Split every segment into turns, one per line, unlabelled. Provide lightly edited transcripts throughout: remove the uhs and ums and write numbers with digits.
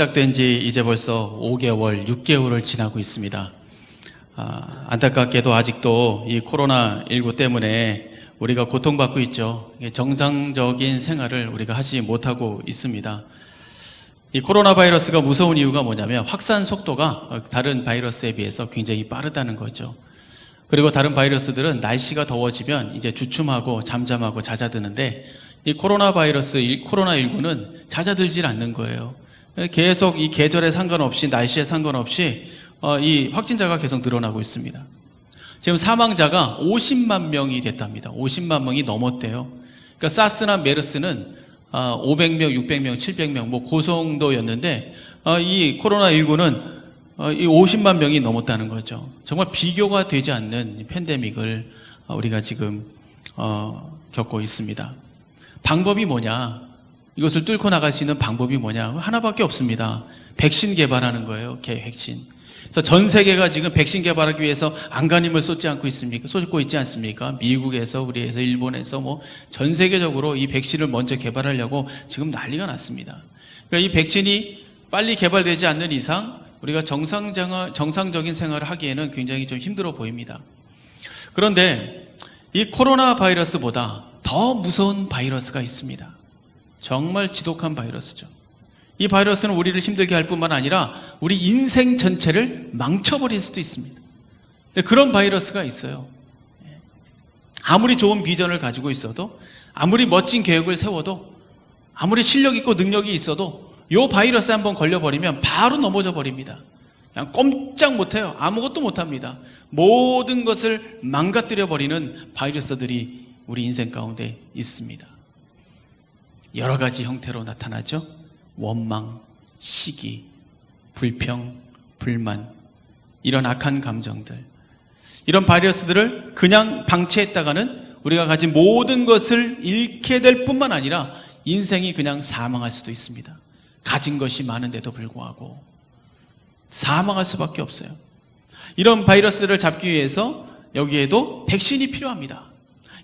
시작된 지 이제 벌써 5개월, 6개월을 지나고 있습니다. 안타깝게도 아직도 이 코로나19 때문에 우리가 고통받고 있죠. 정상적인 생활을 우리가 하지 못하고 있습니다. 이 코로나 바이러스가 무서운 이유가 뭐냐면 확산 속도가 다른 바이러스에 비해서 굉장히 빠르다는 거죠. 그리고 다른 바이러스들은 날씨가 더워지면 이제 주춤하고 잠잠하고 잦아드는데 이 코로나 바이러스, 코로나19는 잦아들질 않는 거예요. 계속 이 계절에 상관없이, 날씨에 상관없이 이 확진자가 계속 늘어나고 있습니다. 지금 사망자가 50만 명이 됐답니다. 50만 명이 넘었대요. 그러니까 사스나 메르스는 500명, 600명, 700명 뭐 그 정도였는데 이 코로나19는 이 50만 명이 넘었다는 거죠. 정말 비교가 되지 않는 팬데믹을 우리가 지금 겪고 있습니다. 방법이 뭐냐? 이것을 뚫고 나갈 수 있는 방법이 뭐냐? 하나밖에 없습니다. 백신 개발하는 거예요. 백신. 그래서 전 세계가 지금 백신 개발하기 위해서 안간힘을 쏟고 있지 않습니까? 미국에서, 우리에서, 일본에서 뭐 전 세계적으로 이 백신을 먼저 개발하려고 지금 난리가 났습니다. 그러니까 이 백신이 빨리 개발되지 않는 이상 우리가 정상적인 생활을 하기에는 굉장히 좀 힘들어 보입니다. 그런데 이 코로나 바이러스보다 더 무서운 바이러스가 있습니다. 정말 지독한 바이러스죠. 이 바이러스는 우리를 힘들게 할 뿐만 아니라 우리 인생 전체를 망쳐버릴 수도 있습니다. 그런 바이러스가 있어요. 아무리 좋은 비전을 가지고 있어도, 아무리 멋진 계획을 세워도, 아무리 실력 있고 능력이 있어도 이 바이러스에 한번 걸려버리면 바로 넘어져 버립니다. 그냥 꼼짝 못해요. 아무것도 못합니다. 모든 것을 망가뜨려버리는 바이러스들이 우리 인생 가운데 있습니다. 여러 가지 형태로 나타나죠. 원망, 시기, 불평, 불만, 이런 악한 감정들, 이런 바이러스들을 그냥 방치했다가는 우리가 가진 모든 것을 잃게 될 뿐만 아니라 인생이 그냥 사망할 수도 있습니다. 가진 것이 많은데도 불구하고 사망할 수밖에 없어요. 이런 바이러스를 잡기 위해서 여기에도 백신이 필요합니다.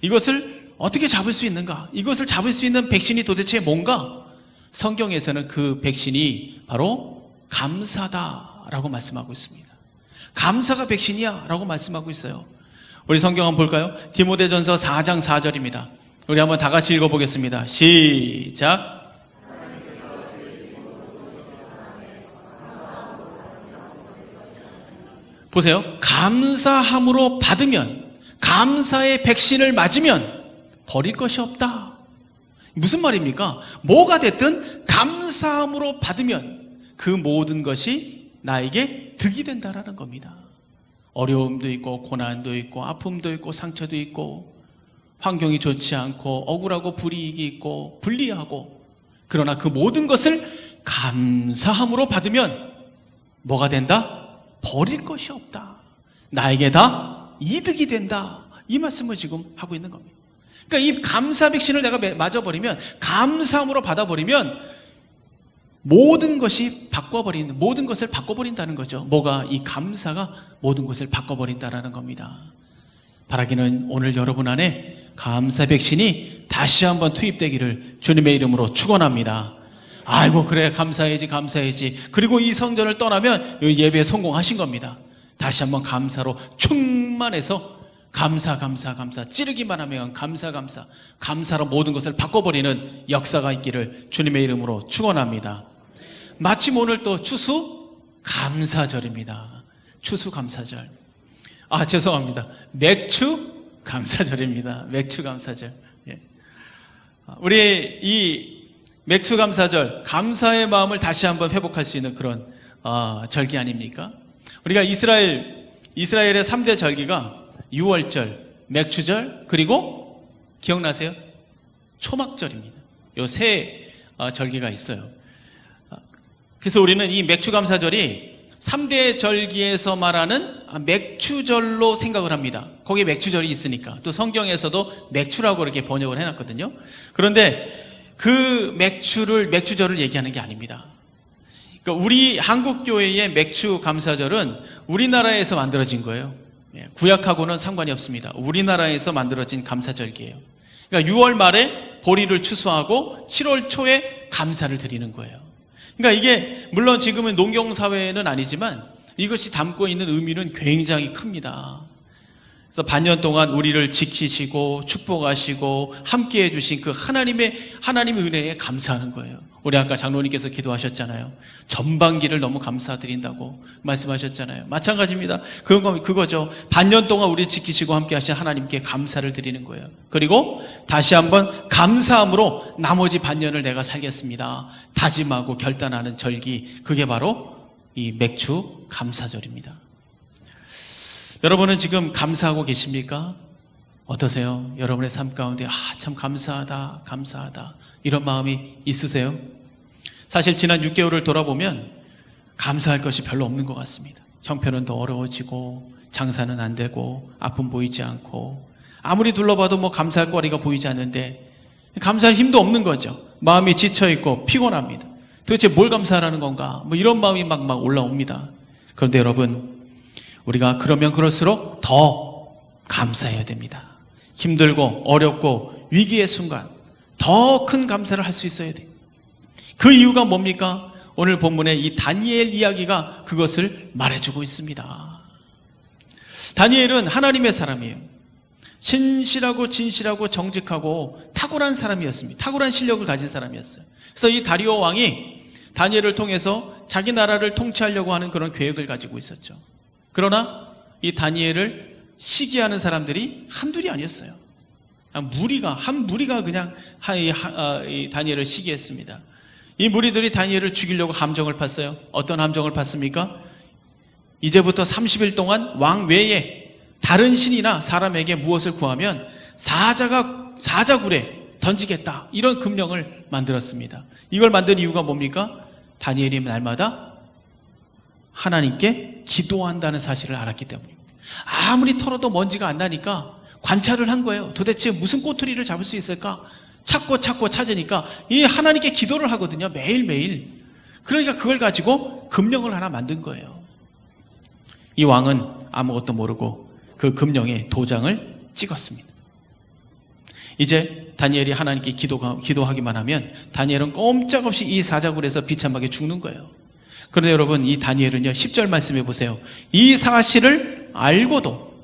이것을 어떻게 잡을 수 있는가? 이것을 잡을 수 있는 백신이 도대체 뭔가? 성경에서는 그 백신이 바로 감사다라고 말씀하고 있습니다. 감사가 백신이야 라고 말씀하고 있어요. 우리 성경 한번 볼까요? 디모데전서 4장 4절입니다. 우리 한번 다 같이 읽어보겠습니다. 시작. 보세요. 감사함으로 받으면, 감사의 백신을 맞으면 버릴 것이 없다. 무슨 말입니까? 뭐가 됐든 감사함으로 받으면 그 모든 것이 나에게 득이 된다라는 겁니다. 어려움도 있고 고난도 있고 아픔도 있고 상처도 있고 환경이 좋지 않고 억울하고 불이익이 있고 불리하고, 그러나 그 모든 것을 감사함으로 받으면 뭐가 된다? 버릴 것이 없다. 나에게 다 이득이 된다. 이 말씀을 지금 하고 있는 겁니다. 그러니까 이 감사 백신을 내가 맞아버리면, 감사함으로 받아버리면 모든 것이 모든 것을 바꿔버린다는 거죠. 뭐가? 이 감사가 모든 것을 바꿔버린다라는 겁니다. 바라기는 오늘 여러분 안에 감사 백신이 다시 한번 투입되기를 주님의 이름으로 축원합니다. 아이고 그래 감사해야지. 그리고 이 성전을 떠나면 이 예배에 성공하신 겁니다. 다시 한번 감사로 충만해서 감사 찌르기만 하면 감사로 모든 것을 바꿔버리는 역사가 있기를 주님의 이름으로 축원합니다. 마침 오늘 또 추수감사절입니다. 추수감사절. 죄송합니다. 맥추감사절입니다. 맥추감사절. 우리 이 맥추감사절, 감사의 마음을 다시 한번 회복할 수 있는 그런 절기 아닙니까? 우리가 이스라엘의 3대 절기가 유월절, 맥추절, 그리고 기억나세요? 초막절입니다. 요 세 절기가 있어요. 그래서 우리는 이 맥추감사절이 3대 절기에서 말하는 맥추절로 생각을 합니다. 거기에 맥추절이 있으니까. 또 성경에서도 맥추라고 이렇게 번역을 해놨거든요. 그런데 그 맥추절을 얘기하는 게 아닙니다. 그러니까 우리 한국교회의 맥추감사절은 우리나라에서 만들어진 거예요. 구약하고는 상관이 없습니다. 우리나라에서 만들어진 감사절기예요. 그러니까 6월 말에 보리를 추수하고 7월 초에 감사를 드리는 거예요. 그러니까 이게 물론 지금은 농경사회는 아니지만 이것이 담고 있는 의미는 굉장히 큽니다. 그래서 반년 동안 우리를 지키시고 축복하시고 함께 해주신 그 하나님의 은혜에 감사하는 거예요. 우리 아까 장로님께서 기도하셨잖아요. 전반기를 너무 감사드린다고 말씀하셨잖아요. 마찬가지입니다. 그거죠. 반년 동안 우리를 지키시고 함께 하신 하나님께 감사를 드리는 거예요. 그리고 다시 한번 감사함으로 나머지 반년을 내가 살겠습니다. 다짐하고 결단하는 절기, 그게 바로 이 맥주 감사절입니다. 여러분은 지금 감사하고 계십니까? 어떠세요? 여러분의 삶 가운데 참 감사하다 이런 마음이 있으세요? 사실 지난 6개월을 돌아보면 감사할 것이 별로 없는 것 같습니다. 형편은 더 어려워지고 장사는 안 되고 아픔 보이지 않고 아무리 둘러봐도 뭐 감사할 거리가 보이지 않는데 감사할 힘도 없는 거죠. 마음이 지쳐있고 피곤합니다. 도대체 뭘 감사하라는 건가? 뭐 이런 마음이 막 올라옵니다. 그런데 여러분, 우리가 그러면 그럴수록 더 감사해야 됩니다. 힘들고 어렵고 위기의 순간 더 큰 감사를 할 수 있어야 돼요. 그 이유가 뭡니까? 오늘 본문의 이 다니엘 이야기가 그것을 말해주고 있습니다. 다니엘은 하나님의 사람이에요. 신실하고 진실하고 정직하고 탁월한 사람이었습니다. 탁월한 실력을 가진 사람이었어요. 그래서 이 다리오 왕이 다니엘을 통해서 자기 나라를 통치하려고 하는 그런 계획을 가지고 있었죠. 그러나 이 다니엘을 시기하는 사람들이 한둘이 아니었어요. 한 무리가 그냥 이 다니엘을 시기했습니다. 이 무리들이 다니엘을 죽이려고 함정을 팠어요. 어떤 함정을 팠습니까? 이제부터 30일 동안 왕 외에 다른 신이나 사람에게 무엇을 구하면 사자굴에 던지겠다, 이런 금령을 만들었습니다. 이걸 만든 이유가 뭡니까? 다니엘이 날마다 하나님께 기도한다는 사실을 알았기 때문입니다. 아무리 털어도 먼지가 안 나니까 관찰을 한 거예요. 도대체 무슨 꼬투리를 잡을 수 있을까? 찾고 찾으니까 이 하나님께 기도를 하거든요. 매일매일. 그러니까 그걸 가지고 금령을 하나 만든 거예요. 이 왕은 아무것도 모르고 그 금령에 도장을 찍었습니다. 이제 다니엘이 하나님께 기도하기만 하면 다니엘은 꼼짝없이 이 사자굴에서 비참하게 죽는 거예요. 그런데 여러분, 이 다니엘은요, 10절 말씀해 보세요. 이 사실을 알고도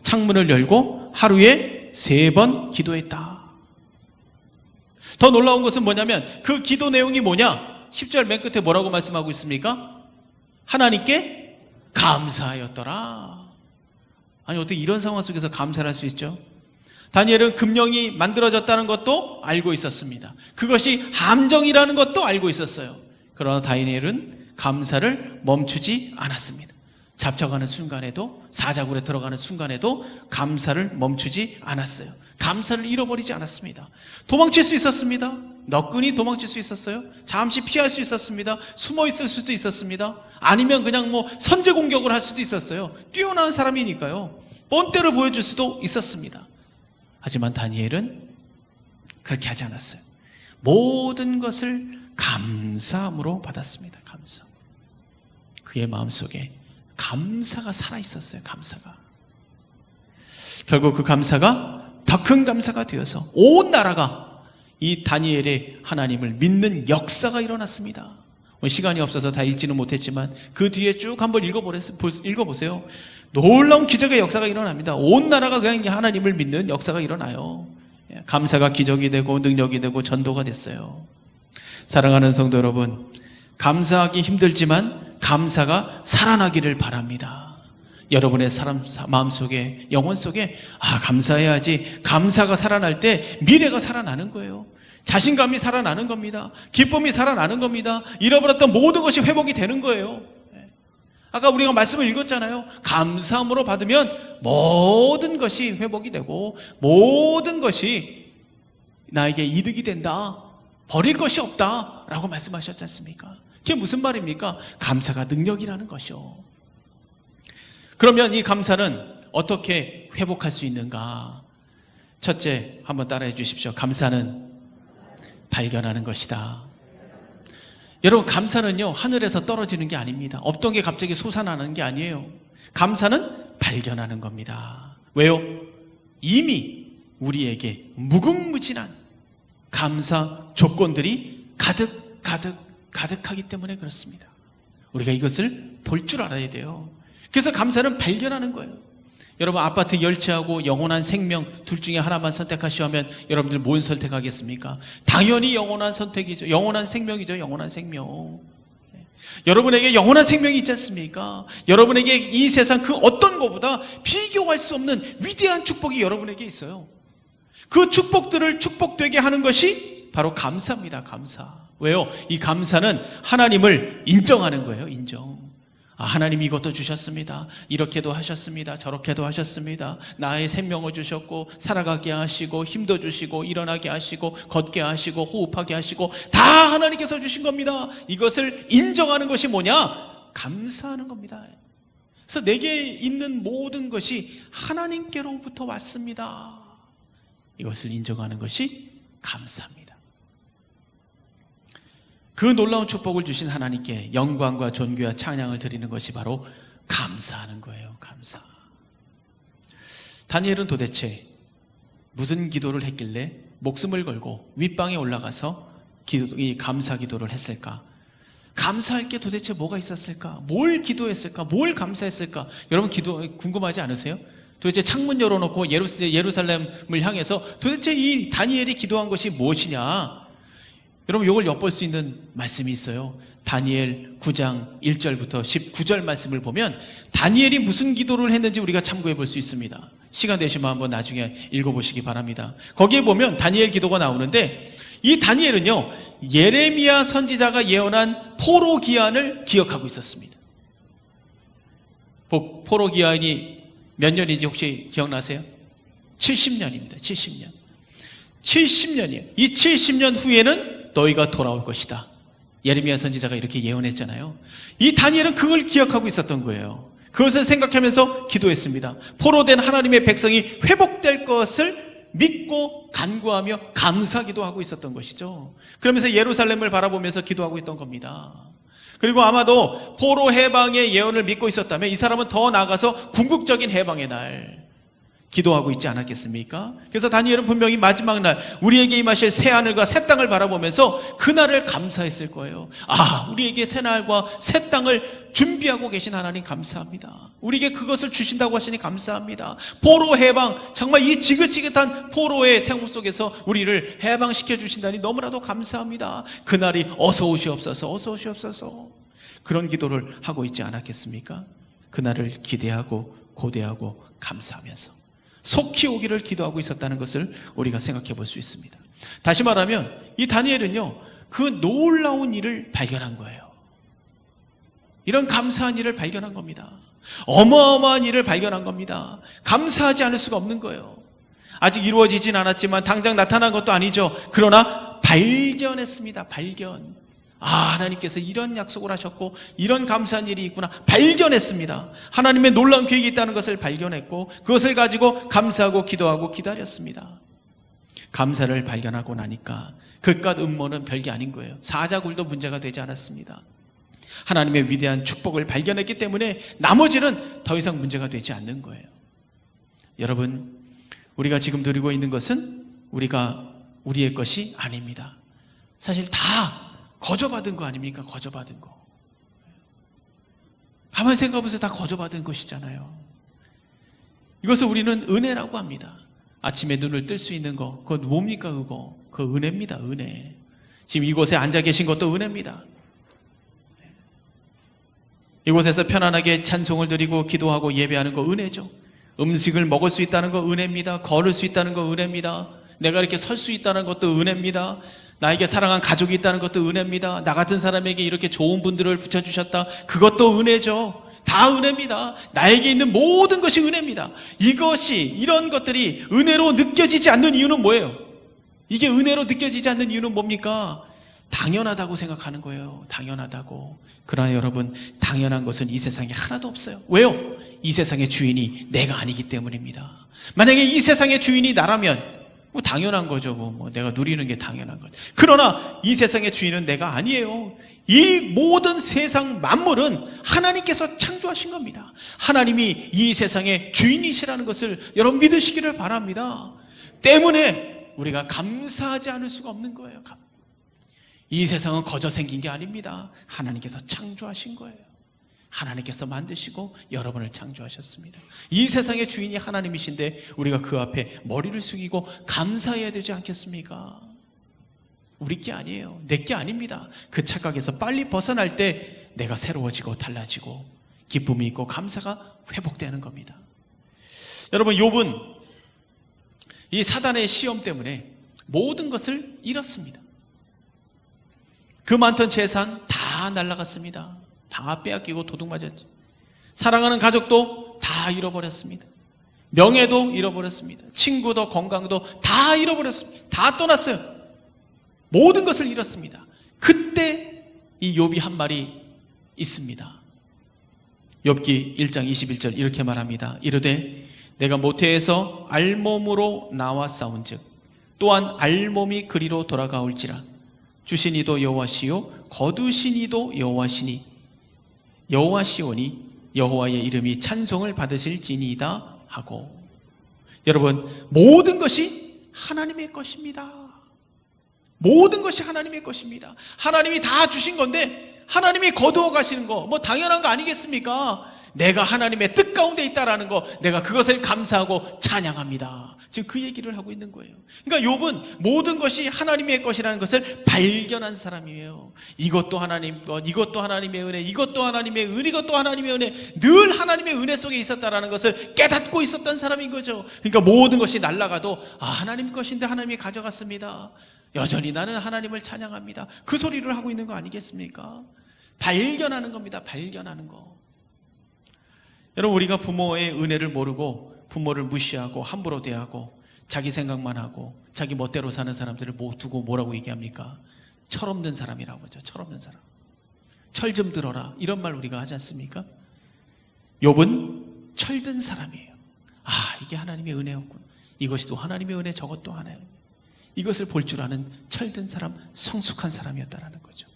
창문을 열고 하루에 3번 기도했다. 더 놀라운 것은 뭐냐면 그 기도 내용이 뭐냐? 10절 맨 끝에 뭐라고 말씀하고 있습니까? 하나님께 감사하였더라. 아니, 어떻게 이런 상황 속에서 감사를 할 수 있죠? 다니엘은 금령이 만들어졌다는 것도 알고 있었습니다. 그것이 함정이라는 것도 알고 있었어요. 그러나 다니엘은 감사를 멈추지 않았습니다. 잡혀가는 순간에도, 사자굴에 들어가는 순간에도 감사를 멈추지 않았어요. 감사를 잃어버리지 않았습니다. 도망칠 수 있었습니다. 너끈히 도망칠 수 있었어요. 잠시 피할 수 있었습니다. 숨어 있을 수도 있었습니다. 아니면 그냥 선제 공격을 할 수도 있었어요. 뛰어난 사람이니까요. 본때를 보여줄 수도 있었습니다. 하지만 다니엘은 그렇게 하지 않았어요. 모든 것을 감사함으로 받았습니다. 감사. 그의 마음속에 감사가 살아있었어요. 감사가. 결국 그 감사가 더 큰 감사가 되어서 온 나라가 이 다니엘의 하나님을 믿는 역사가 일어났습니다. 시간이 없어서 다 읽지는 못했지만 그 뒤에 쭉 한번 읽어보세요. 놀라운 기적의 역사가 일어납니다. 온 나라가 그냥 하나님을 믿는 역사가 일어나요. 감사가 기적이 되고 능력이 되고 전도가 됐어요. 사랑하는 성도 여러분, 감사하기 힘들지만 감사가 살아나기를 바랍니다. 여러분의 마음속에, 영혼 속에 감사해야지. 감사가 살아날 때 미래가 살아나는 거예요. 자신감이 살아나는 겁니다. 기쁨이 살아나는 겁니다. 잃어버렸던 모든 것이 회복이 되는 거예요. 아까 우리가 말씀을 읽었잖아요. 감사함으로 받으면 모든 것이 회복이 되고 모든 것이 나에게 이득이 된다. 버릴 것이 없다 라고 말씀하셨지 않습니까? 그게 무슨 말입니까? 감사가 능력이라는 것이요. 그러면 이 감사는 어떻게 회복할 수 있는가? 첫째, 한번 따라해 주십시오. 감사는 발견하는 것이다. 여러분, 감사는요, 하늘에서 떨어지는 게 아닙니다. 없던 게 갑자기 솟아나는 게 아니에요. 감사는 발견하는 겁니다. 왜요? 이미 우리에게 무궁무진한 감사 조건들이 가득 가득하기 때문에 그렇습니다. 우리가 이것을 볼 줄 알아야 돼요. 그래서 감사는 발견하는 거예요. 여러분, 아파트 열채하고 영원한 생명 둘 중에 하나만 선택하시면 여러분들 뭘 선택하겠습니까? 당연히 영원한 선택이죠. 영원한 생명이죠. 영원한 생명. 여러분에게 영원한 생명이 있지 않습니까? 여러분에게 이 세상 그 어떤 것보다 비교할 수 없는 위대한 축복이 여러분에게 있어요. 그 축복들을 축복되게 하는 것이 바로 감사입니다. 감사. 왜요? 이 감사는 하나님을 인정하는 거예요. 인정. 하나님이 이것도 주셨습니다. 이렇게도 하셨습니다. 저렇게도 하셨습니다. 나의 생명을 주셨고 살아가게 하시고 힘도 주시고 일어나게 하시고 걷게 하시고 호흡하게 하시고 다 하나님께서 주신 겁니다. 이것을 인정하는 것이 뭐냐? 감사하는 겁니다. 그래서 내게 있는 모든 것이 하나님께로부터 왔습니다. 이것을 인정하는 것이 감사입니다. 그 놀라운 축복을 주신 하나님께 영광과 존귀와 찬양을 드리는 것이 바로 감사하는 거예요. 감사. 다니엘은 도대체 무슨 기도를 했길래 목숨을 걸고 윗방에 올라가서 이 감사 기도를 했을까? 감사할 게 도대체 뭐가 있었을까? 뭘 기도했을까? 뭘 감사했을까? 여러분 궁금하지 않으세요? 도대체 창문 열어놓고 예루살렘을 향해서 도대체 이 다니엘이 기도한 것이 무엇이냐? 여러분, 이걸 엿볼 수 있는 말씀이 있어요. 다니엘 9장 1절부터 19절 말씀을 보면 다니엘이 무슨 기도를 했는지 우리가 참고해 볼 수 있습니다. 시간 되시면 한번 나중에 읽어보시기 바랍니다. 거기에 보면 다니엘 기도가 나오는데 이 다니엘은요, 예레미야 선지자가 예언한 포로 기한을 기억하고 있었습니다. 포로 기한이 몇 년인지 혹시 기억나세요? 70년입니다. 70년. 70년이에요. 이 70년 후에는 너희가 돌아올 것이다. 예레미야 선지자가 이렇게 예언했잖아요. 이 다니엘은 그걸 기억하고 있었던 거예요. 그것을 생각하면서 기도했습니다. 포로된 하나님의 백성이 회복될 것을 믿고 간구하며 감사기도 하고 있었던 것이죠. 그러면서 예루살렘을 바라보면서 기도하고 있던 겁니다. 그리고 아마도 포로 해방의 예언을 믿고 있었다면 이 사람은 더 나아가서 궁극적인 해방의 날 기도하고 있지 않았겠습니까? 그래서 다니엘은 분명히 마지막 날 우리에게 임하실 새 하늘과 새 땅을 바라보면서 그날을 감사했을 거예요. 우리에게 새 날과 새 땅을 준비하고 계신 하나님 감사합니다. 우리에게 그것을 주신다고 하시니 감사합니다. 포로 해방, 정말 이 지긋지긋한 포로의 생활 속에서 우리를 해방시켜 주신다니 너무나도 감사합니다. 그날이 어서 오시옵소서, 어서 오시옵소서. 그런 기도를 하고 있지 않았겠습니까? 그날을 기대하고 고대하고 감사하면서 속히 오기를 기도하고 있었다는 것을 우리가 생각해 볼 수 있습니다. 다시 말하면 이 다니엘은요, 그 놀라운 일을 발견한 거예요. 이런 감사한 일을 발견한 겁니다. 어마어마한 일을 발견한 겁니다. 감사하지 않을 수가 없는 거예요. 아직 이루어지진 않았지만 당장 나타난 것도 아니죠. 그러나 발견했습니다. 발견. 하나님께서 이런 약속을 하셨고 이런 감사한 일이 있구나 발견했습니다. 하나님의 놀라운 계획이 있다는 것을 발견했고 그것을 가지고 감사하고 기도하고 기다렸습니다. 감사를 발견하고 나니까 그깟 음모는 별게 아닌 거예요. 사자굴도 문제가 되지 않았습니다. 하나님의 위대한 축복을 발견했기 때문에 나머지는 더 이상 문제가 되지 않는 거예요. 여러분, 우리가 지금 누리고 있는 것은 우리의 것이 아닙니다. 사실 다 거저받은 거 아닙니까? 거저받은 거. 가만히 생각해보세요. 다 거저받은 것이잖아요. 이것을 우리는 은혜라고 합니다. 아침에 눈을 뜰 수 있는 거, 그건 뭡니까 그거? 그거 은혜입니다. 은혜. 지금 이곳에 앉아 계신 것도 은혜입니다. 이곳에서 편안하게 찬송을 드리고 기도하고 예배하는 거 은혜죠. 음식을 먹을 수 있다는 거 은혜입니다. 걸을 수 있다는 거 은혜입니다. 내가 이렇게 설 수 있다는 것도 은혜입니다. 나에게 사랑한 가족이 있다는 것도 은혜입니다. 나 같은 사람에게 이렇게 좋은 분들을 붙여주셨다. 그것도 은혜죠. 다 은혜입니다. 나에게 있는 모든 것이 은혜입니다. 이런 것들이 은혜로 느껴지지 않는 이유는 뭐예요? 이게 은혜로 느껴지지 않는 이유는 뭡니까? 당연하다고 생각하는 거예요. 당연하다고. 그러나 여러분, 당연한 것은 이 세상에 하나도 없어요. 왜요? 이 세상의 주인이 내가 아니기 때문입니다. 만약에 이 세상의 주인이 나라면 당연한 거죠. 내가 누리는 게 당연한 거죠. 그러나 이 세상의 주인은 내가 아니에요. 이 모든 세상 만물은 하나님께서 창조하신 겁니다. 하나님이 이 세상의 주인이시라는 것을 여러분 믿으시기를 바랍니다. 때문에 우리가 감사하지 않을 수가 없는 거예요. 이 세상은 거저 생긴 게 아닙니다. 하나님께서 창조하신 거예요. 하나님께서 만드시고 여러분을 창조하셨습니다. 이 세상의 주인이 하나님이신데 우리가 그 앞에 머리를 숙이고 감사해야 되지 않겠습니까? 우리 게 아니에요. 내 게 아닙니다. 그 착각에서 빨리 벗어날 때 내가 새로워지고 달라지고 기쁨이 있고 감사가 회복되는 겁니다. 여러분, 욥은 이 사단의 시험 때문에 모든 것을 잃었습니다. 그 많던 재산 다 날아갔습니다. 다 빼앗기고 도둑맞았죠. 사랑하는 가족도 다 잃어버렸습니다. 명예도 잃어버렸습니다. 친구도 건강도 다 잃어버렸습니다. 다 떠났어요. 모든 것을 잃었습니다. 그때 이 욥이 한 말이 있습니다. 욥기 1장 21절 이렇게 말합니다. 이르되 내가 모태에서 알몸으로 나와 싸운즉 또한 알몸이 그리로 돌아가올지라. 주신 이도 여호와시요 거두신 이도 여호와시니 여호와시오니 여호와의 이름이 찬송을 받으실지니이다 하고. 여러분, 모든 것이 하나님의 것입니다. 모든 것이 하나님의 것입니다. 하나님이 다 주신 건데 하나님이 거두어 가시는 거 뭐 당연한 거 아니겠습니까? 내가 하나님의 뜻 가운데 있다라는 거, 내가 그것을 감사하고 찬양합니다. 지금 그 얘기를 하고 있는 거예요. 그러니까 욥은 모든 것이 하나님의 것이라는 것을 발견한 사람이에요. 이것도 하나님 것, 이것도 하나님의 은혜, 이것도 하나님의 은, 이것도 하나님의 은혜, 늘 하나님의 은혜 속에 있었다라는 것을 깨닫고 있었던 사람인 거죠. 그러니까 모든 것이 날아가도 하나님 것인데 하나님이 가져갔습니다. 여전히 나는 하나님을 찬양합니다. 그 소리를 하고 있는 거 아니겠습니까? 발견하는 겁니다. 발견하는 거. 여러분, 우리가 부모의 은혜를 모르고 부모를 무시하고 함부로 대하고 자기 생각만 하고 자기 멋대로 사는 사람들을 두고 뭐라고 얘기합니까? 철없는 사람이라고 하죠. 철없는 사람. 철 좀 들어라, 이런 말 우리가 하지 않습니까? 욥은 철든 사람이에요. 이게 하나님의 은혜였군. 이것이 또 하나님의 은혜, 저것도 하나요. 이것을 볼 줄 아는 철든 사람, 성숙한 사람이었다라는 거죠.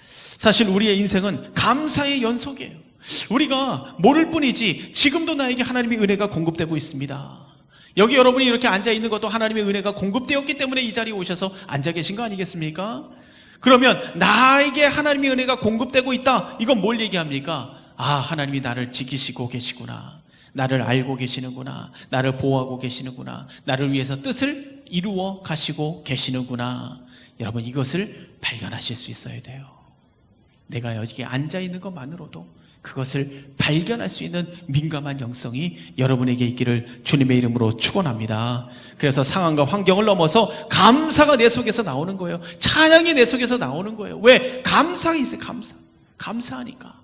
사실 우리의 인생은 감사의 연속이에요. 우리가 모를 뿐이지 지금도 나에게 하나님의 은혜가 공급되고 있습니다. 여기 여러분이 이렇게 앉아 있는 것도 하나님의 은혜가 공급되었기 때문에 이 자리에 오셔서 앉아 계신 거 아니겠습니까? 그러면 나에게 하나님의 은혜가 공급되고 있다, 이건 뭘 얘기합니까? 하나님이 나를 지키시고 계시구나, 나를 알고 계시는구나, 나를 보호하고 계시는구나, 나를 위해서 뜻을 이루어 가시고 계시는구나. 여러분, 이것을 발견하실 수 있어야 돼요. 내가 여기 앉아 있는 것만으로도 그것을 발견할 수 있는 민감한 영성이 여러분에게 있기를 주님의 이름으로 축원합니다. 그래서 상황과 환경을 넘어서 감사가 내 속에서 나오는 거예요. 찬양이 내 속에서 나오는 거예요. 왜? 감사가 있어요. 감사하니까.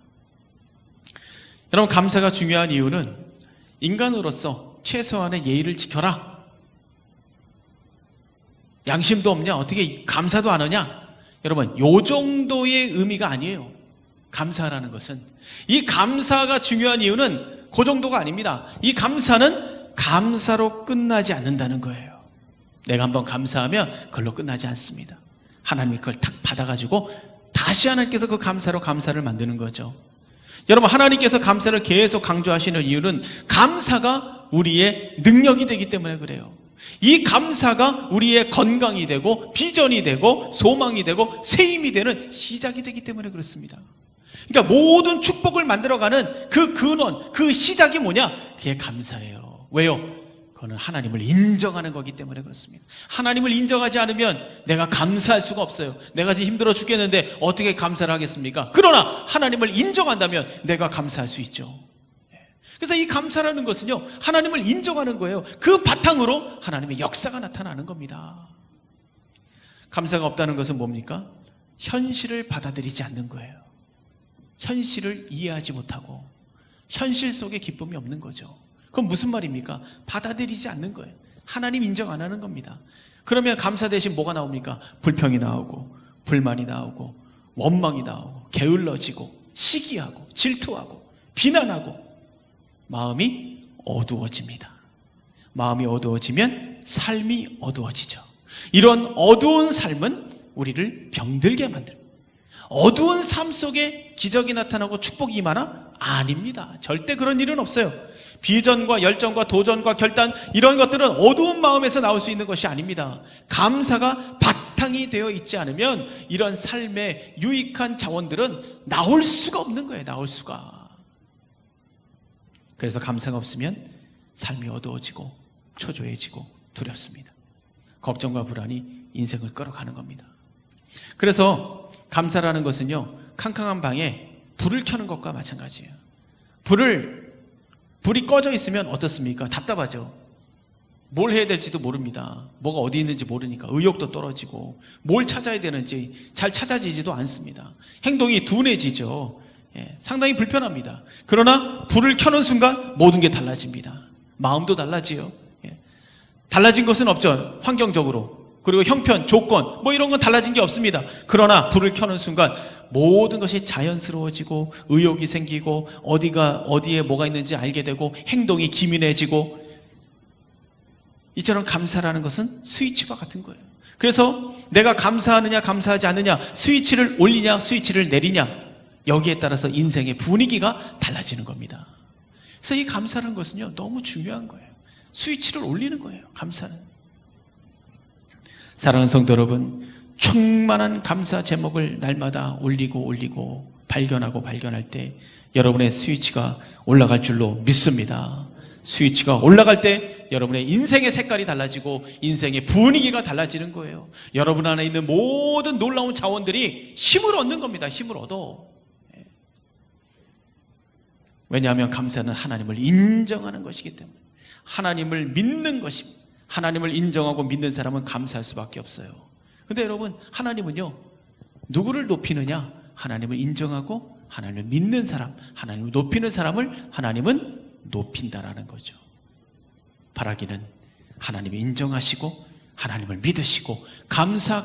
여러분, 감사가 중요한 이유는 인간으로서 최소한의 예의를 지켜라. 양심도 없냐? 어떻게 감사도 안 하냐? 여러분, 요 정도의 의미가 아니에요. 감사라는 것은. 이 감사가 중요한 이유는 그 정도가 아닙니다. 이 감사는 감사로 끝나지 않는다는 거예요. 내가 한번 감사하면 그걸로 끝나지 않습니다. 하나님이 그걸 탁 받아가지고 다시 하나님께서 그 감사로 감사를 만드는 거죠. 여러분, 하나님께서 감사를 계속 강조하시는 이유는 감사가 우리의 능력이 되기 때문에 그래요. 이 감사가 우리의 건강이 되고 비전이 되고 소망이 되고 새 힘이 되는 시작이 되기 때문에 그렇습니다. 그러니까 모든 축복을 만들어가는 그 근원, 그 시작이 뭐냐? 그게 감사예요. 왜요? 그거는 하나님을 인정하는 거기 때문에 그렇습니다. 하나님을 인정하지 않으면 내가 감사할 수가 없어요. 내가 지금 힘들어 죽겠는데 어떻게 감사를 하겠습니까? 그러나 하나님을 인정한다면 내가 감사할 수 있죠. 그래서 이 감사라는 것은요, 하나님을 인정하는 거예요. 그 바탕으로 하나님의 역사가 나타나는 겁니다. 감사가 없다는 것은 뭡니까? 현실을 받아들이지 않는 거예요. 현실을 이해하지 못하고 현실 속에 기쁨이 없는 거죠. 그건 무슨 말입니까? 받아들이지 않는 거예요. 하나님 인정 안 하는 겁니다. 그러면 감사 대신 뭐가 나옵니까? 불평이 나오고 불만이 나오고 원망이 나오고 게을러지고 시기하고 질투하고 비난하고 마음이 어두워집니다. 마음이 어두워지면 삶이 어두워지죠. 이런 어두운 삶은 우리를 병들게 만듭니다. 어두운 삶 속에 기적이 나타나고 축복이 임하나? 아닙니다. 절대 그런 일은 없어요. 비전과 열정과 도전과 결단, 이런 것들은 어두운 마음에서 나올 수 있는 것이 아닙니다. 감사가 바탕 바탕이 되어 있지 않으면 이런 삶의 유익한 자원들은 나올 수가 없는 거예요. 나올 수가. 그래서 감사가 없으면 삶이 어두워지고 초조해지고 두렵습니다. 걱정과 불안이 인생을 끌어가는 겁니다. 그래서 감사라는 것은요, 캄캄한 방에 불을 켜는 것과 마찬가지예요. 불이 꺼져 있으면 어떻습니까? 답답하죠. 뭘 해야 될지도 모릅니다. 뭐가 어디 있는지 모르니까 의욕도 떨어지고 뭘 찾아야 되는지 잘 찾아지지도 않습니다. 행동이 둔해지죠. 상당히 불편합니다. 그러나 불을 켜는 순간 모든 게 달라집니다. 마음도 달라지요. 달라진 것은 없죠. 환경적으로. 그리고 형편, 조건 뭐 이런 건 달라진 게 없습니다. 그러나 불을 켜는 순간 모든 것이 자연스러워지고 의욕이 생기고 어디에 뭐가 있는지 알게 되고 행동이 기민해지고, 이처럼 감사라는 것은 스위치와 같은 거예요. 그래서 내가 감사하느냐 감사하지 않느냐, 스위치를 올리냐 스위치를 내리냐, 여기에 따라서 인생의 분위기가 달라지는 겁니다. 그래서 이 감사라는 것은요, 너무 중요한 거예요. 스위치를 올리는 거예요. 감사는. 사랑하는 성도 여러분, 충만한 감사 제목을 날마다 올리고 발견할 때 여러분의 스위치가 올라갈 줄로 믿습니다. 스위치가 올라갈 때 여러분의 인생의 색깔이 달라지고 인생의 분위기가 달라지는 거예요. 여러분 안에 있는 모든 놀라운 자원들이 힘을 얻는 겁니다. 힘을 얻어. 왜냐하면 감사는 하나님을 인정하는 것이기 때문에, 하나님을 믿는 것입니다. 하나님을 인정하고 믿는 사람은 감사할 수밖에 없어요. 그런데 여러분, 하나님은요, 누구를 높이느냐? 하나님을 인정하고 하나님을 믿는 사람, 하나님을 높이는 사람을 하나님은 높인다라는 거죠. 바라기는 하나님을 인정하시고 하나님을 믿으시고 감사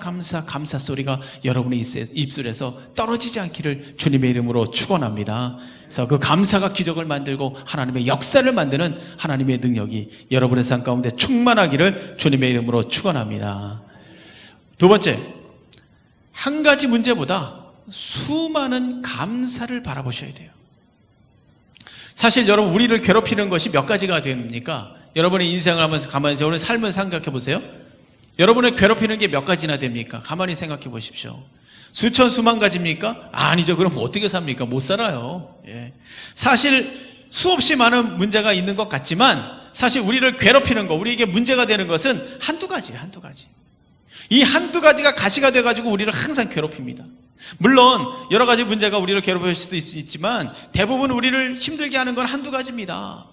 소리가 여러분의 입술에서 떨어지지 않기를 주님의 이름으로 축원합니다. 그래서 그 감사가 기적을 만들고 하나님의 역사를 만드는 하나님의 능력이 여러분의 삶 가운데 충만하기를 주님의 이름으로 축원합니다. 두 번째, 한 가지 문제보다 수많은 감사를 바라보셔야 돼요. 사실 여러분, 우리를 괴롭히는 것이 몇 가지가 됩니까? 여러분의 인생을 하면서 가만히 여러분의 삶을 생각해 보세요. 여러분을 괴롭히는 게 몇 가지나 됩니까? 가만히 생각해 보십시오. 수천 수만 가지입니까? 아니죠. 그럼 어떻게 삽니까? 못 살아요. 사실 수없이 많은 문제가 있는 것 같지만, 사실 우리를 괴롭히는 거, 우리에게 문제가 되는 것은 한두 가지예요. 한두 가지. 이 한두 가지가 가시가 돼가지고 우리를 항상 괴롭힙니다. 물론 여러 가지 문제가 우리를 괴롭힐 수도 있지만 대부분 우리를 힘들게 하는 건 한두 가지입니다.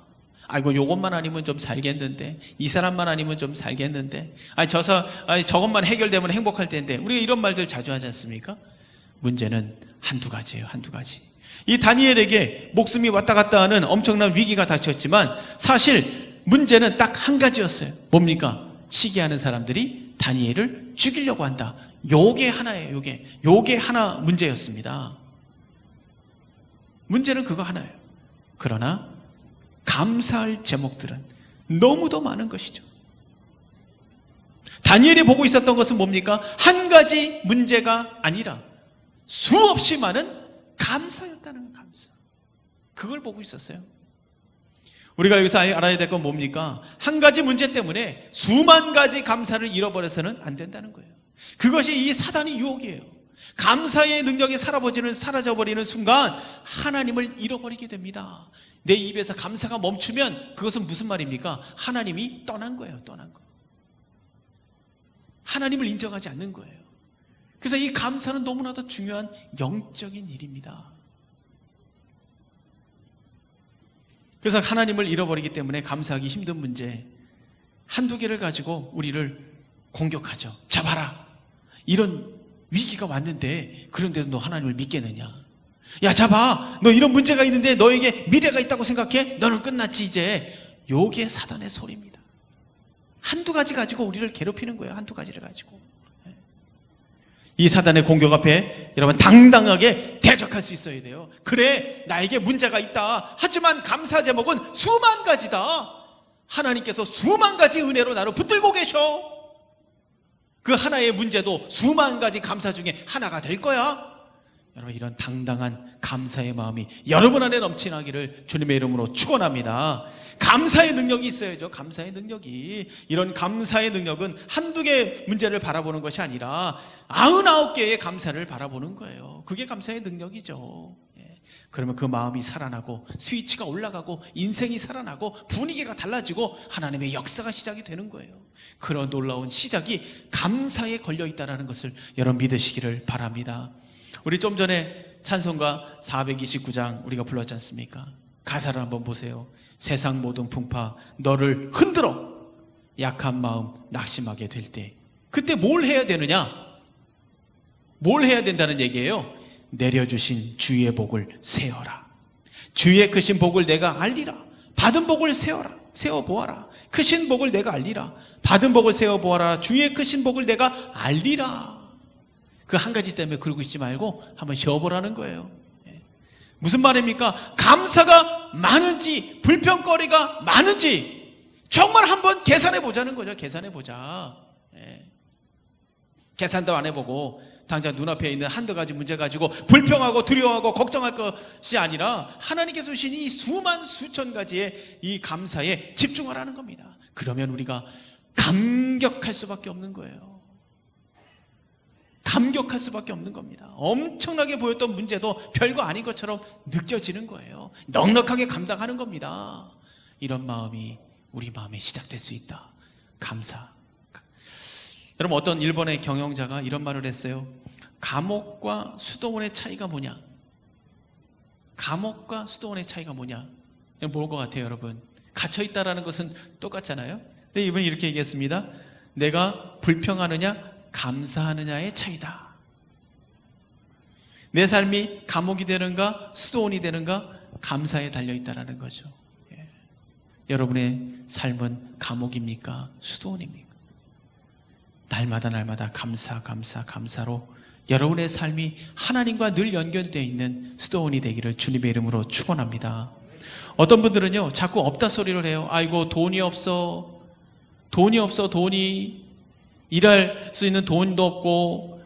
아이고, 요것만 아니면 좀 살겠는데, 이 사람만 아니면 좀 살겠는데, 저것만 해결되면 행복할 텐데, 우리가 이런 말들 자주 하지 않습니까? 문제는 한두 가지예요. 한두 가지. 이 다니엘에게 목숨이 왔다 갔다 하는 엄청난 위기가 닥쳤지만 사실 문제는 딱 한 가지였어요. 뭡니까? 시기하는 사람들이 다니엘을 죽이려고 한다. 요게 하나예요. 요게 하나 문제였습니다. 문제는 그거 하나예요. 그러나 감사할 제목들은 너무도 많은 것이죠. 다니엘이 보고 있었던 것은 뭡니까? 한 가지 문제가 아니라 수없이 많은 감사였다는 감사. 그걸 보고 있었어요. 우리가 여기서 알아야 될 건 뭡니까? 한 가지 문제 때문에 수만 가지 감사를 잃어버려서는 안 된다는 거예요. 그것이 이 사단의 유혹이에요. 감사의 능력이 사라져버리는 순간 하나님을 잃어버리게 됩니다. 내 입에서 감사가 멈추면 그것은 무슨 말입니까? 하나님이 떠난 거예요. 떠난 거. 하나님을 인정하지 않는 거예요. 그래서 이 감사는 너무나도 중요한 영적인 일입니다. 그래서 하나님을 잃어버리기 때문에 감사하기 힘든 문제 한두 개를 가지고 우리를 공격하죠. 잡아라. 이런 위기가 왔는데 그런데도 너 하나님을 믿겠느냐? 야, 잡아. 너 이런 문제가 있는데 너에게 미래가 있다고 생각해? 너는 끝났지 이제. 요게 사단의 소리입니다. 한두 가지 가지고 우리를 괴롭히는 거예요. 한두 가지를 가지고. 이 사단의 공격 앞에 여러분 당당하게 대적할 수 있어야 돼요. 그래, 나에게 문제가 있다. 하지만 감사 제목은 수만 가지다. 하나님께서 수만 가지 은혜로 나를 붙들고 계셔. 그 하나의 문제도 수만 가지 감사 중에 하나가 될 거야. 여러분, 이런 당당한 감사의 마음이 여러분 안에 넘치나기를 주님의 이름으로 축원합니다. 감사의 능력이 있어야죠. 감사의 능력이. 이런 감사의 능력은 한두 개 문제를 바라보는 것이 아니라 99개의 감사를 바라보는 거예요. 그게 감사의 능력이죠. 그러면 그 마음이 살아나고 스위치가 올라가고 인생이 살아나고 분위기가 달라지고 하나님의 역사가 시작이 되는 거예요. 그런 놀라운 시작이 감사에 걸려 있다는 것을 여러분 믿으시기를 바랍니다. 우리 좀 전에 찬송가 429장 우리가 불렀지 않습니까? 가사를 한번 보세요. 세상 모든 풍파 너를 흔들어 약한 마음 낙심하게 될 때, 그때 뭘 해야 되느냐? 뭘 해야 된다는 얘기예요? 내려주신 주의 복을 세어라. 주의 크신 복을 내가 알리라. 받은 복을 세어보아라. 크신 복을 내가 알리라. 받은 복을 세어보아라. 주의 크신 복을 내가 알리라. 그 한 가지 때문에 그러고 있지 말고 한번 쉬어보라는 거예요. 무슨 말입니까? 감사가 많은지 불평거리가 많은지 정말 한번 계산해 보자는 거죠. 계산해 보자. 계산도 안 해보고 당장 눈앞에 있는 한두 가지 문제 가지고 불평하고 두려워하고 걱정할 것이 아니라 하나님께서 주신 이 수만 수천 가지의 이 감사에 집중하라는 겁니다. 그러면 우리가 감격할 수밖에 없는 거예요. 감격할 수밖에 없는 겁니다. 엄청나게 보였던 문제도 별거 아닌 것처럼 느껴지는 거예요. 넉넉하게 감당하는 겁니다. 이런 마음이 우리 마음에 시작될 수 있다. 감사. 여러분, 어떤 일본의 경영자가 이런 말을 했어요. 감옥과 수도원의 차이가 뭐냐? 감옥과 수도원의 차이가 뭐냐? 뭘 것 같아요, 여러분? 갇혀있다라는 것은 똑같잖아요. 근데 이분이 이렇게 얘기했습니다. 내가 불평하느냐 감사하느냐의 차이다. 내 삶이 감옥이 되는가 수도원이 되는가 감사에 달려있다라는 거죠. 여러분의 삶은 감옥입니까 수도원입니까? 날마다 감사로 여러분의 삶이 하나님과 늘 연결되어 있는 수도원이 되기를 주님의 이름으로 축원합니다. 어떤 분들은요 자꾸 없다 소리를 해요. 아이고 돈이 없어. 돈이 일할 수 있는 돈도 없고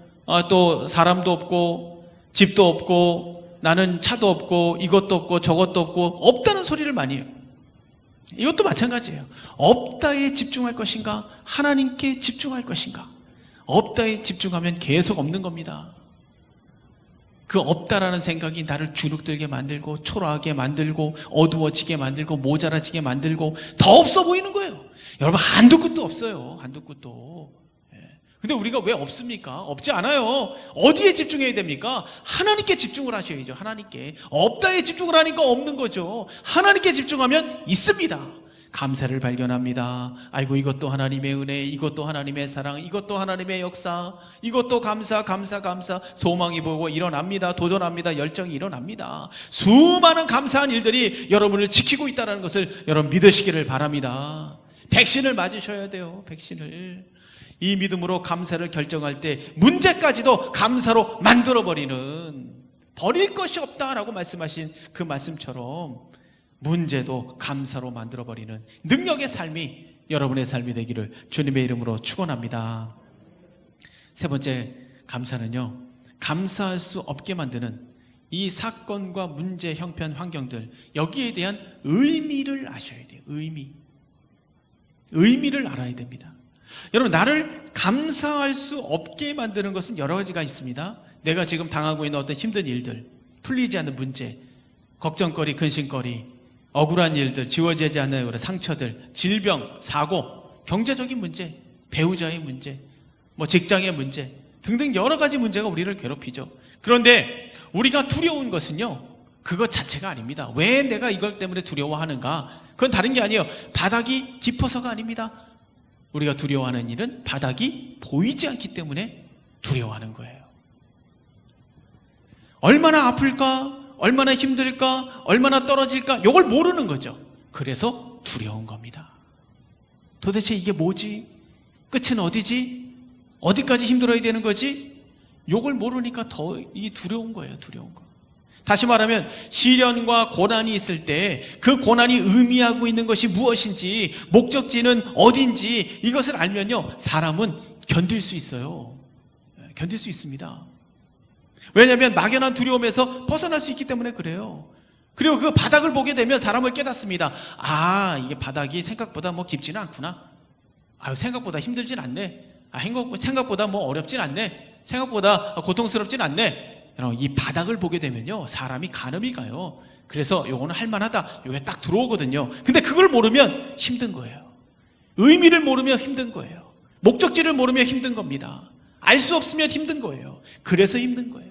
또 사람도 없고 집도 없고 나는 차도 없고 이것도 없고 저것도 없고 없다는 소리를 많이 해요. 이것도 마찬가지예요. 없다에 집중할 것인가 하나님께 집중할 것인가. 없다에 집중하면 계속 없는 겁니다. 그 없다라는 생각이 나를 주눅들게 만들고 초라하게 만들고 어두워지게 만들고 모자라지게 만들고 더 없어 보이는 거예요. 여러분 한두 끝도 없어요. 한두 끝도. 근데 우리가 왜 없습니까? 없지 않아요. 어디에 집중해야 됩니까? 하나님께 집중을 하셔야죠. 하나님께. 없다에 집중을 하니까 없는 거죠. 하나님께 집중하면 있습니다. 감사를 발견합니다. 아이고 이것도 하나님의 은혜, 이것도 하나님의 사랑, 이것도 하나님의 역사, 이것도 감사. 소망이 보고 일어납니다. 도전합니다. 열정이 일어납니다. 수많은 감사한 일들이 여러분을 지키고 있다는 것을 여러분 믿으시기를 바랍니다. 백신을 맞으셔야 돼요. 백신을. 이 믿음으로 감사를 결정할 때 문제까지도 감사로 만들어버리는, 버릴 것이 없다라고 말씀하신 그 말씀처럼 문제도 감사로 만들어버리는 능력의 삶이 여러분의 삶이 되기를 주님의 이름으로 축원합니다. 세 번째 감사는요, 감사할 수 없게 만드는 이 사건과 문제, 형편, 환경들, 여기에 대한 의미를 아셔야 돼요. 의미를 알아야 됩니다. 여러분, 나를 감사할 수 없게 만드는 것은 여러 가지가 있습니다. 내가 지금 당하고 있는 어떤 힘든 일들, 풀리지 않는 문제, 걱정거리, 근심거리, 억울한 일들, 지워지지 않는 상처들, 질병, 사고, 경제적인 문제, 배우자의 문제, 직장의 문제 등등 여러 가지 문제가 우리를 괴롭히죠. 그런데 우리가 두려운 것은요, 그것 자체가 아닙니다. 왜 내가 이걸 때문에 두려워하는가? 그건 다른 게 아니에요. 바닥이 깊어서가 아닙니다. 우리가 두려워하는 일은 바닥이 보이지 않기 때문에 두려워하는 거예요. 얼마나 아플까? 얼마나 힘들까? 얼마나 떨어질까? 이걸 모르는 거죠. 그래서 두려운 겁니다. 도대체 이게 뭐지? 끝은 어디지? 어디까지 힘들어야 되는 거지? 이걸 모르니까 더 이 두려운 거예요. 두려운 거. 다시 말하면 시련과 고난이 있을 때 그 고난이 의미하고 있는 것이 무엇인지, 목적지는 어딘지 이것을 알면요, 사람은 견딜 수 있어요. 견딜 수 있습니다. 왜냐하면 막연한 두려움에서 벗어날 수 있기 때문에 그래요. 그리고 그 바닥을 보게 되면 사람을 깨닫습니다. 아, 이게 바닥이 생각보다 뭐 깊지는 않구나. 아유, 생각보다 힘들진 않네. 아, 생각보다 뭐 어렵진 않네. 생각보다 고통스럽진 않네. 여러분, 이 바닥을 보게 되면요, 사람이 가늠이 가요. 그래서 요거는 할만하다. 요게 딱 들어오거든요. 근데 그걸 모르면 힘든 거예요. 의미를 모르면 힘든 거예요. 목적지를 모르면 힘든 겁니다. 알 수 없으면 힘든 거예요. 그래서 힘든 거예요.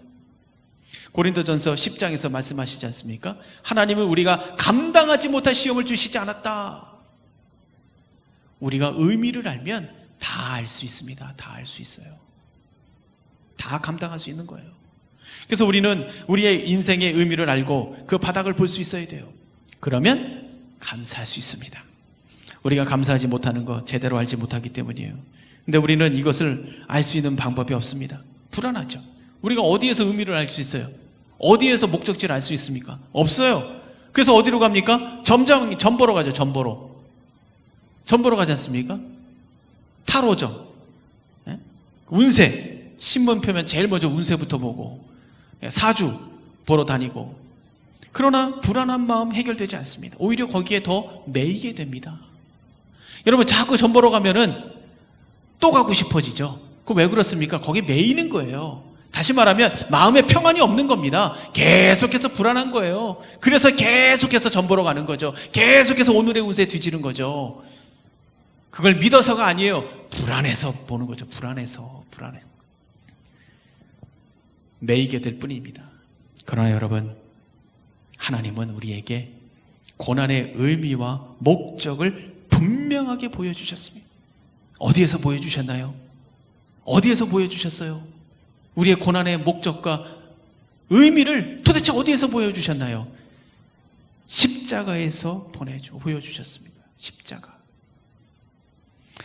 고린도전서 10장에서 말씀하시지 않습니까? 하나님은 우리가 감당하지 못할 시험을 주시지 않았다. 우리가 의미를 알면 다 알 수 있습니다. 다 알 수 있어요. 다 감당할 수 있는 거예요. 그래서 우리는 우리의 인생의 의미를 알고 그 바닥을 볼 수 있어야 돼요. 그러면 감사할 수 있습니다. 우리가 감사하지 못하는 거 제대로 알지 못하기 때문이에요. 근데 우리는 이것을 알 수 있는 방법이 없습니다. 불안하죠. 우리가 어디에서 의미를 알 수 있어요? 어디에서 목적지를 알 수 있습니까? 없어요. 그래서 어디로 갑니까? 점 보러 가죠. 점 보러 가지 않습니까? 타로점, 운세, 신문 펴면 제일 먼저 운세부터 보고 사주 보러 다니고. 그러나 불안한 마음 해결되지 않습니다. 오히려 거기에 더 매이게 됩니다. 여러분, 자꾸 점 보러 가면은 또 가고 싶어지죠. 그거 왜 그렇습니까? 거기에 매이는 거예요. 다시 말하면 마음에 평안이 없는 겁니다. 계속해서 불안한 거예요. 그래서 계속해서 점 보러 가는 거죠. 계속해서 오늘의 운세 뒤지는 거죠. 그걸 믿어서가 아니에요. 불안해서 보는 거죠. 불안해서. 매이게 될 뿐입니다. 그러나 여러분, 하나님은 우리에게 고난의 의미와 목적을 분명하게 보여주셨습니다. 어디에서 보여주셨나요? 어디에서 보여주셨어요? 우리의 고난의 목적과 의미를 도대체 어디에서 보여주셨나요? 십자가에서 보여주셨습니다.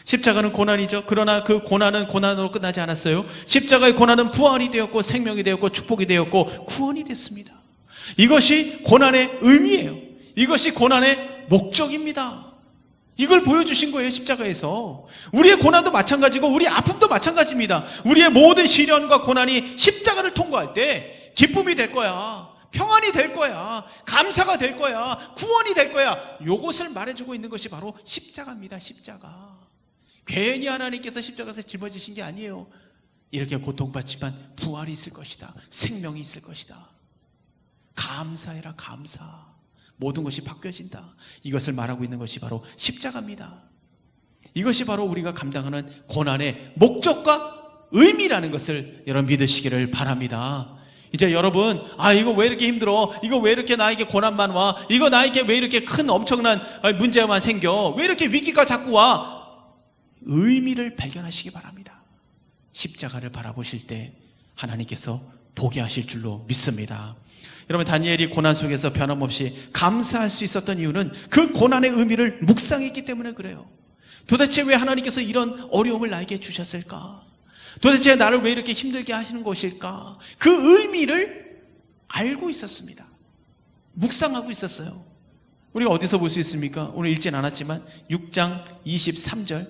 십자가는 고난이죠. 그러나 그 고난은 고난으로 끝나지 않았어요. 십자가의 고난은 부활이 되었고 생명이 되었고 축복이 되었고 구원이 됐습니다. 이것이 고난의 의미예요. 이것이 고난의 목적입니다. 이걸 보여주신 거예요. 십자가에서. 우리의 고난도 마찬가지고 우리의 아픔도 마찬가지입니다. 우리의 모든 시련과 고난이 십자가를 통과할 때 기쁨이 될 거야, 평안이 될 거야, 감사가 될 거야, 구원이 될 거야. 이것을 말해주고 있는 것이 바로 십자가입니다. 십자가. 괜히 하나님께서 십자가에서 짊어지신 게 아니에요. 이렇게 고통받지만 부활이 있을 것이다, 생명이 있을 것이다. 감사해라, 감사. 모든 것이 바뀌어진다. 이것을 말하고 있는 것이 바로 십자가입니다. 이것이 바로 우리가 감당하는 고난의 목적과 의미라는 것을 여러분 믿으시기를 바랍니다. 이제 여러분, 이거 왜 이렇게 힘들어? 이거 왜 이렇게 나에게 고난만 와? 이거 나에게 왜 이렇게 큰 엄청난 문제만 생겨? 왜 이렇게 위기가 자꾸 와? 의미를 발견하시기 바랍니다. 십자가를 바라보실 때 하나님께서 보게 하실 줄로 믿습니다. 여러분, 다니엘이 고난 속에서 변함없이 감사할 수 있었던 이유는 그 고난의 의미를 묵상했기 때문에 그래요. 도대체 왜 하나님께서 이런 어려움을 나에게 주셨을까? 도대체 나를 왜 이렇게 힘들게 하시는 것일까? 그 의미를 알고 있었습니다. 묵상하고 있었어요. 우리가 어디서 볼 수 있습니까? 오늘 읽진 않았지만 6장 23절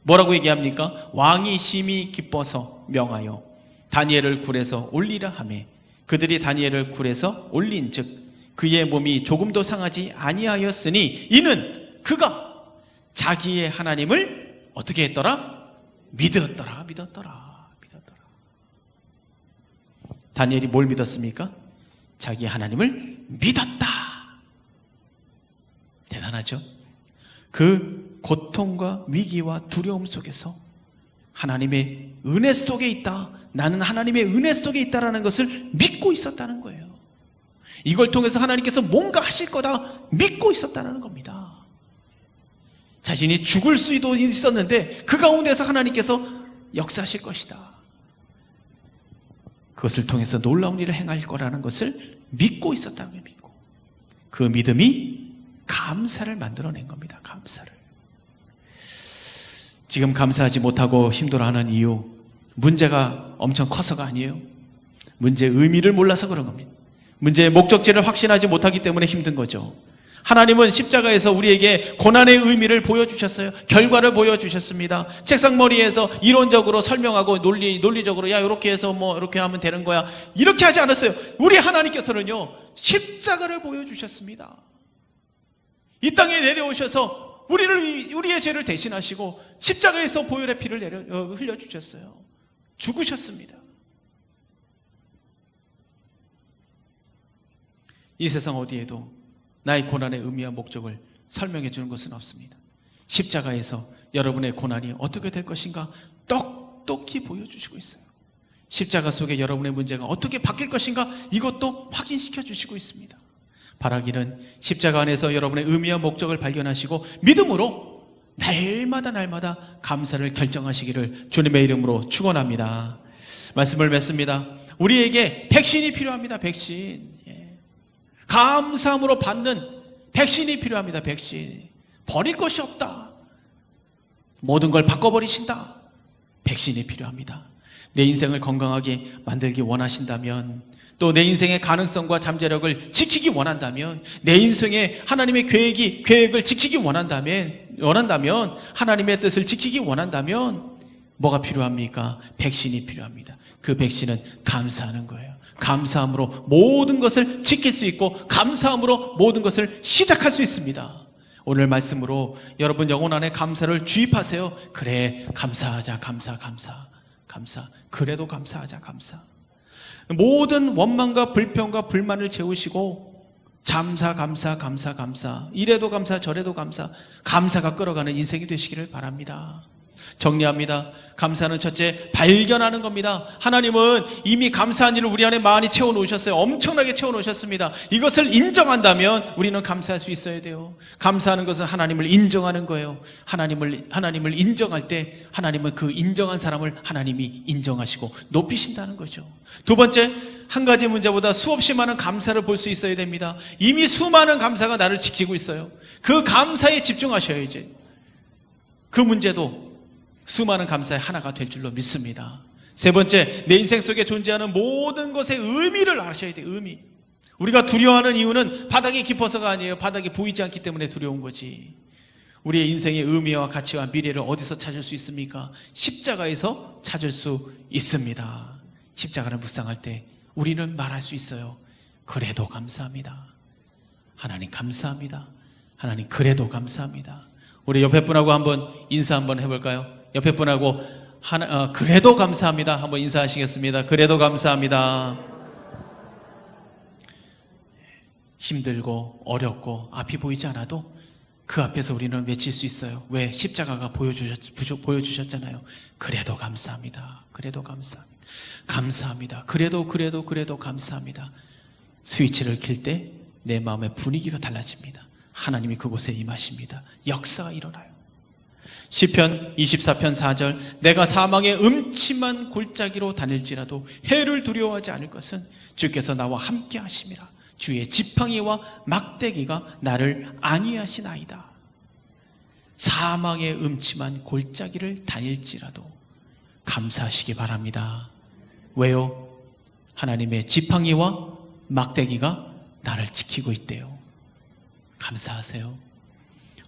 뭐라고 얘기합니까? 왕이 심히 기뻐서 명하여 다니엘을 굴에서 올리라 하매 그들이 다니엘을 굴에서 올린즉 그의 몸이 조금도 상하지 아니하였으니 이는 그가 자기의 하나님을 어떻게 했더라? 믿었더라. 다니엘이 뭘 믿었습니까? 자기의 하나님을 믿었다. 대단하죠? 그 고통과 위기와 두려움 속에서 하나님의 은혜 속에 있다. 나는 하나님의 은혜 속에 있다라는 것을 믿고 있었다는 거예요. 이걸 통해서 하나님께서 뭔가 하실 거다 믿고 있었다는 겁니다. 자신이 죽을 수도 있었는데 그 가운데서 하나님께서 역사하실 것이다. 그것을 통해서 놀라운 일을 행할 거라는 것을 믿고 있었다는 거예요. 믿고. 그 믿음이 감사를 만들어낸 겁니다. 감사를. 지금 감사하지 못하고 힘들어하는 이유, 문제가 엄청 커서가 아니에요. 문제의 의미를 몰라서 그런 겁니다. 문제의 목적지를 확신하지 못하기 때문에 힘든 거죠. 하나님은 십자가에서 우리에게 고난의 의미를 보여주셨어요. 결과를 보여주셨습니다. 책상머리에서 이론적으로 설명하고 논리적으로 야 이렇게 해서 뭐 이렇게 하면 되는 거야, 이렇게 하지 않았어요. 우리 하나님께서는요, 십자가를 보여주셨습니다. 이 땅에 내려오셔서 우리의 죄를 대신하시고 십자가에서 보혈의 피를 흘려주셨어요. 죽으셨습니다. 이 세상 어디에도 나의 고난의 의미와 목적을 설명해 주는 것은 없습니다. 십자가에서 여러분의 고난이 어떻게 될 것인가 똑똑히 보여주시고 있어요. 십자가 속에 여러분의 문제가 어떻게 바뀔 것인가 이것도 확인시켜 주시고 있습니다. 바라기는 십자가 안에서 여러분의 의미와 목적을 발견하시고 믿음으로 날마다 감사를 결정하시기를 주님의 이름으로 축원합니다. 말씀을 맺습니다. 우리에게 백신이 필요합니다. 백신. 감사함으로 받는 백신이 필요합니다. 백신. 버릴 것이 없다. 모든 걸 바꿔버리신다. 백신이 필요합니다. 내 인생을 건강하게 만들기 원하신다면, 또 내 인생의 가능성과 잠재력을 지키기 원한다면, 내 인생에 하나님의 계획을 지키기 원한다면, 하나님의 뜻을 지키기 원한다면 뭐가 필요합니까? 백신이 필요합니다. 그 백신은 감사하는 거예요. 감사함으로 모든 것을 지킬 수 있고 감사함으로 모든 것을 시작할 수 있습니다. 오늘 말씀으로 여러분 영혼 안에 감사를 주입하세요. 그래, 감사하자. 감사. 그래도 감사하자. 감사. 모든 원망과 불평과 불만을 채우시고 감사. 이래도 감사, 저래도 감사. 감사가 끌어가는 인생이 되시기를 바랍니다. 정리합니다. 감사는 첫째, 발견하는 겁니다. 하나님은 이미 감사한 일을 우리 안에 많이 채워놓으셨어요. 엄청나게 채워놓으셨습니다. 이것을 인정한다면 우리는 감사할 수 있어야 돼요. 감사하는 것은 하나님을 인정하는 거예요. 하나님을 인정할 때 하나님은 그 인정한 사람을 하나님이 인정하시고 높이신다는 거죠. 두 번째, 한 가지 문제보다 수없이 많은 감사를 볼 수 있어야 됩니다. 이미 수많은 감사가 나를 지키고 있어요. 그 감사에 집중하셔야지. 그 문제도 수많은 감사의 하나가 될 줄로 믿습니다. 세 번째, 내 인생 속에 존재하는 모든 것의 의미를 아셔야 돼요. 의미. 우리가 두려워하는 이유는 바닥이 깊어서가 아니에요. 바닥이 보이지 않기 때문에 두려운 거지. 우리의 인생의 의미와 가치와 미래를 어디서 찾을 수 있습니까? 십자가에서 찾을 수 있습니다. 십자가를 묵상할 때 우리는 말할 수 있어요. 그래도 감사합니다. 하나님 감사합니다. 하나님 그래도 감사합니다. 우리 옆에 분하고 한번 인사 한번 해볼까요? 옆에 분하고 그래도 감사합니다. 한번 인사하시겠습니다. 그래도 감사합니다. 힘들고 어렵고 앞이 보이지 않아도 그 앞에서 우리는 외칠 수 있어요. 왜? 십자가가 보여주셨잖아요. 그래도 감사합니다. 그래도 감사합니다. 감사합니다. 그래도 감사합니다. 스위치를 킬 때 내 마음의 분위기가 달라집니다. 하나님이 그곳에 임하십니다. 역사가 일어나요. 시편 24편 4절, 내가 사망의 음침한 골짜기로 다닐지라도 해를 두려워하지 않을 것은 주께서 나와 함께 하심이라. 주의 지팡이와 막대기가 나를 안위하시나이다. 사망의 음침한 골짜기를 다닐지라도 감사하시기 바랍니다. 왜요? 하나님의 지팡이와 막대기가 나를 지키고 있대요. 감사하세요.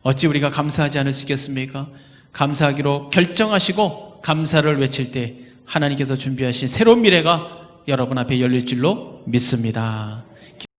어찌 우리가 감사하지 않을 수 있겠습니까? 감사하기로 결정하시고 감사를 외칠 때 하나님께서 준비하신 새로운 미래가 여러분 앞에 열릴 줄로 믿습니다.